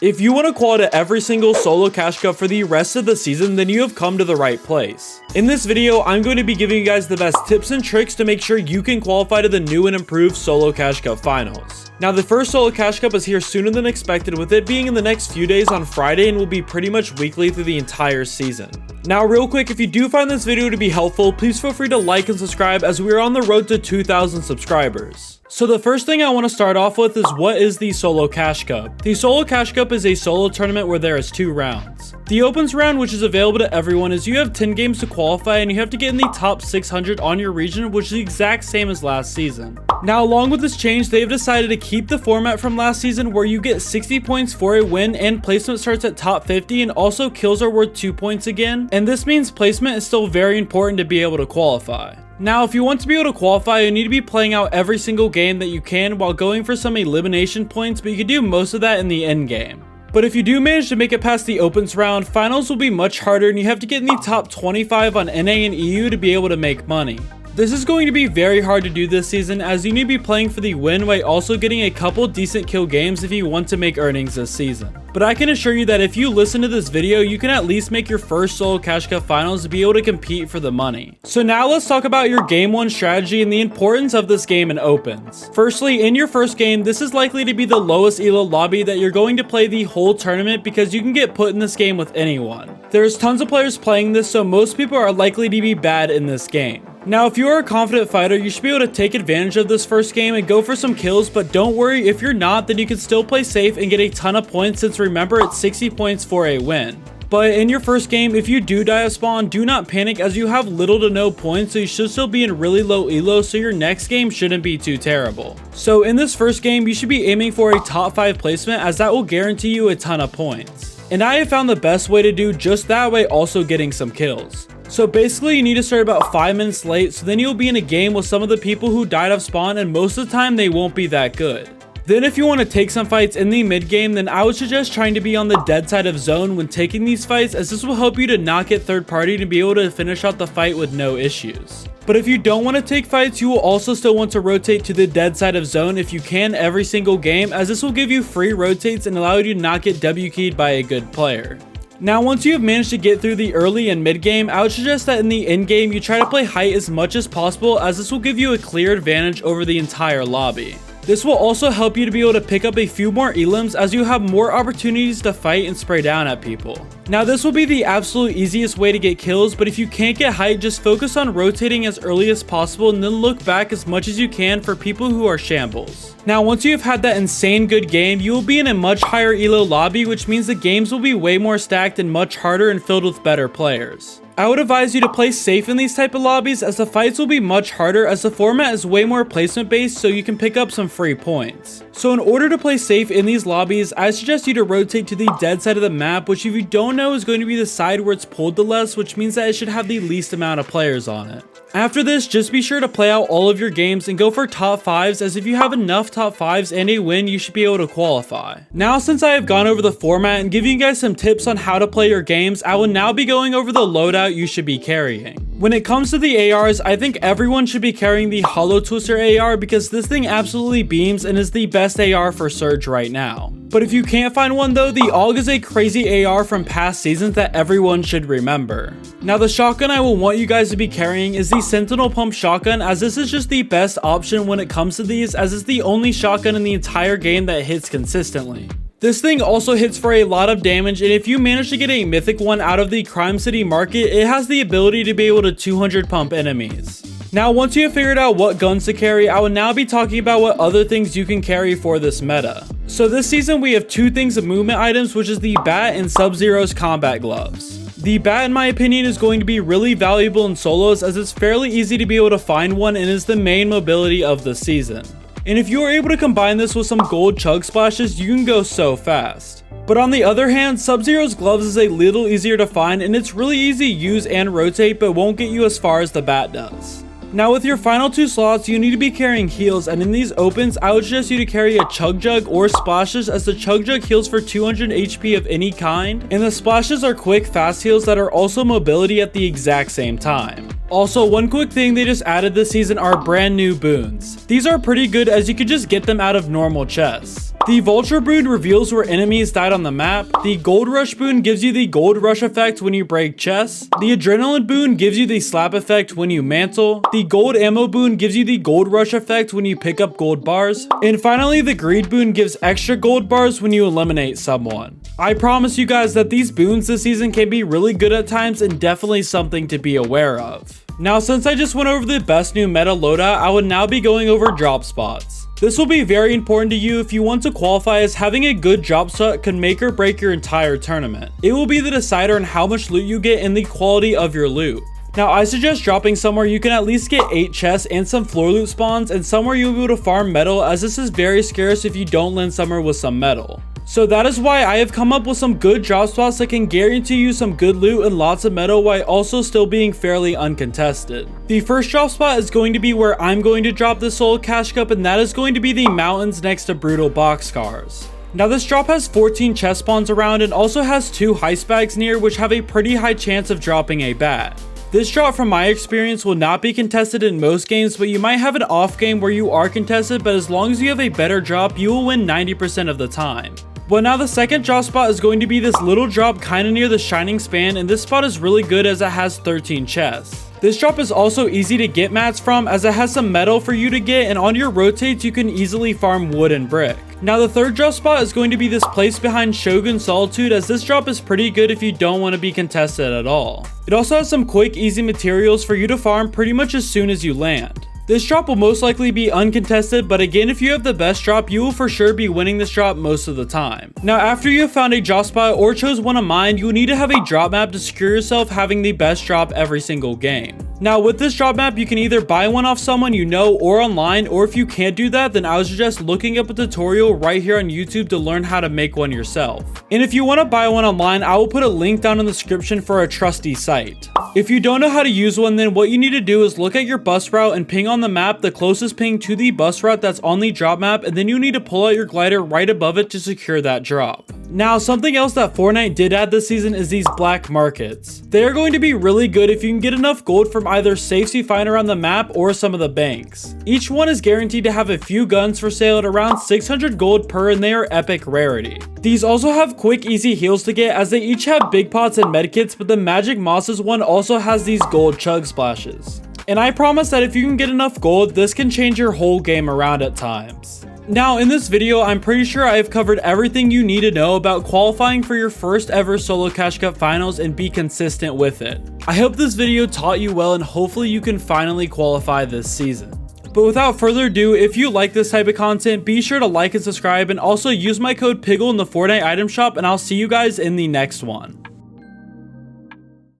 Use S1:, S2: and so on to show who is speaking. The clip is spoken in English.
S1: If you want to qualify every single solo cash cup for the rest of the season, then you have come to the right place. In this video, I'm going to be giving you guys the best tips and tricks to make sure you can qualify to the new and improved solo cash cup finals. Now, the first solo cash cup is here sooner than expected, with it being in the next few days on Friday, and will be pretty much weekly through the entire season. Now, real quick, if you do find this video to be helpful, please feel free to like and subscribe as we are on the road to 2,000 subscribers. So the first thing I want to start off with is, what is the Solo Cash Cup? The Solo Cash Cup is a solo tournament where there is 2 rounds. The Opens round, which is available to everyone, is you have 10 games to qualify and you have to get in the top 600 on your region, which is the exact same as last season. Now, along with this change, they have decided to keep the format from last season where you get 60 points for a win and placement starts at top 50, and also kills are worth 2 points again. And this means placement is still very important to be able to qualify. Now, if you want to be able to qualify, you need to be playing out every single game that you can while going for some elimination points, but you can do most of that in the end game. But if you do manage to make it past the Opens round, finals will be much harder and you have to get in the top 25 on NA and EU to be able to make money. This is going to be very hard to do this season, as you need to be playing for the win while also getting a couple decent kill games if you want to make earnings this season. But I can assure you that if you listen to this video, you can at least make your first solo cash cup finals to be able to compete for the money. So now let's talk about your game 1 strategy and the importance of this game in Opens. Firstly, in your first game, this is likely to be the lowest elo lobby that you're going to play the whole tournament, because you can get put in this game with anyone. There's tons of players playing this, so most people are likely to be bad in this game. Now, if you are a confident fighter, you should be able to take advantage of this first game and go for some kills, but don't worry, if you're not, then you can still play safe and get a ton of points, since remember, it's 60 points for a win. But in your first game, if you do die of spawn, do not panic, as you have little to no points, so you should still be in really low elo, so your next game shouldn't be too terrible. So in this first game, you should be aiming for a top 5 placement, as that will guarantee you a ton of points. And I have found the best way to do just that way, also getting some kills. So basically, you need to start about 5 minutes late, so then you'll be in a game with some of the people who died of spawn, and most of the time they won't be that good. Then if you want to take some fights in the mid game, then I would suggest trying to be on the dead side of zone when taking these fights, as this will help you to not get third party to be able to finish out the fight with no issues. But if you don't want to take fights, you will also still want to rotate to the dead side of zone if you can every single game, as this will give you free rotates and allow you to not get W keyed by a good player. Now, once you have managed to get through the early and mid game, I would suggest that in the end game you try to play height as much as possible, as this will give you a clear advantage over the entire lobby. This will also help you to be able to pick up a few more elims, as you have more opportunities to fight and spray down at people. Now, this will be the absolute easiest way to get kills, but if you can't get height, just focus on rotating as early as possible and then look back as much as you can for people who are shambles. Now, once you have had that insane good game, you will be in a much higher elo lobby, which means the games will be way more stacked and much harder and filled with better players. I would advise you to play safe in these type of lobbies, as the fights will be much harder, as the format is way more placement based, so you can pick up some free points. So in order to play safe in these lobbies, I suggest you to rotate to the dead side of the map, which if you don't know is going to be the side where it's pulled the less, which means that it should have the least amount of players on it. After this, just be sure to play out all of your games and go for top 5s, as if you have enough top 5s and a win, you should be able to qualify. Now, since I have gone over the format and giving you guys some tips on how to play your games, I will now be going over the loadout you should be carrying. When it comes to the ARs, I think everyone should be carrying the Hollow Twister AR, because this thing absolutely beams and is the best AR for Surge right now. But if you can't find one though, the AUG is a crazy AR from past seasons that everyone should remember. Now, the shotgun I will want you guys to be carrying is the Sentinel Pump shotgun, as this is just the best option when it comes to these, as it's the only shotgun in the entire game that hits consistently. This thing also hits for a lot of damage, and if you manage to get a mythic one out of the Crime City market, it has the ability to be able to 200 pump enemies. Now, once you have figured out what guns to carry, I will now be talking about what other things you can carry for this meta. So this season we have 2 things of movement items, which is the bat and Sub-Zero's combat gloves. The bat, in my opinion, is going to be really valuable in solos, as it's fairly easy to be able to find one and is the main mobility of the season. And if you are able to combine this with some gold chug splashes, you can go so fast. But on the other hand, Sub-Zero's gloves is a little easier to find, and it's really easy to use and rotate, but won't get you as far as the bat does. Now, with your final 2 slots, you need to be carrying heals, and in these opens, I would suggest you to carry a Chug Jug or Splashes, as the Chug Jug heals for 200 HP of any kind, and the Splashes are quick, fast heals that are also mobility at the exact same time. Also, one quick thing they just added this season are brand new Boons. These are pretty good, as you could just get them out of normal chests. The Vulture boon reveals where enemies died on the map. The Gold Rush boon gives you the Gold Rush effect when you break chests. The Adrenaline boon gives you the slap effect when you mantle. The Gold Ammo boon gives you the Gold Rush effect when you pick up gold bars. And finally, the Greed boon gives extra gold bars when you eliminate someone. I promise you guys that these boons this season can be really good at times and definitely something to be aware of. Now, since I just went over the best new meta loadout, I would now be going over drop spots. This will be very important to you if you want to qualify, as having a good drop spot can make or break your entire tournament. It will be the decider on how much loot you get and the quality of your loot. Now, I suggest dropping somewhere you can at least get 8 chests and some floor loot spawns, and somewhere you'll be able to farm metal, as this is very scarce if you don't land somewhere with some metal. So that is why I have come up with some good drop spots that can guarantee you some good loot and lots of metal while also still being fairly uncontested. The first drop spot is going to be where I'm going to drop this solo cash cup, and that is going to be the mountains next to brutal boxcars. Now, this drop has 14 chest spawns around and also has 2 heist bags near, which have a pretty high chance of dropping a bat. This drop, from my experience, will not be contested in most games, but you might have an off game where you are contested, but as long as you have a better drop, you will win 90% of the time. Well, now the second drop spot is going to be this little drop kinda near the Shining Span, and this spot is really good as it has 13 chests. This drop is also easy to get mats from, as it has some metal for you to get, and on your rotates you can easily farm wood and brick. Now, the third drop spot is going to be this place behind Shogun Solitude, as this drop is pretty good if you don't want to be contested at all. It also has some quick, easy materials for you to farm pretty much as soon as you land. This drop will most likely be uncontested, but again, if you have the best drop, you will for sure be winning this drop most of the time. Now, after you have found a drop spot or chose one of mine, you will need to have a drop map to secure yourself having the best drop every single game. Now, with this drop map, you can either buy one off someone you know or online, or if you can't do that, then I would suggest looking up a tutorial right here on YouTube to learn how to make one yourself. And if you want to buy one online, I will put a link down in the description for a trusty site. If you don't know how to use one, then what you need to do is look at your bus route and ping on the map the closest ping to the bus route that's on the drop map, and then you need to pull out your glider right above it to secure that drop. Now, something else that Fortnite did add this season is these black markets. They are going to be really good if you can get enough gold from either safes you find around the map or some of the banks. Each one is guaranteed to have a few guns for sale at around 600 gold per, and they are epic rarity. These also have quick, easy heals to get, as they each have big pots and medkits, but the Magic Mosses one also has these gold chug splashes. And I promise that if you can get enough gold, this can change your whole game around at times. Now, in this video, I'm pretty sure I have covered everything you need to know about qualifying for your first ever Solo Cash Cup finals and be consistent with it. I hope this video taught you well, and hopefully you can finally qualify this season. But without further ado, if you like this type of content, be sure to like and subscribe, and also use my code Piggleqt in the Fortnite item shop, and I'll see you guys in the next one.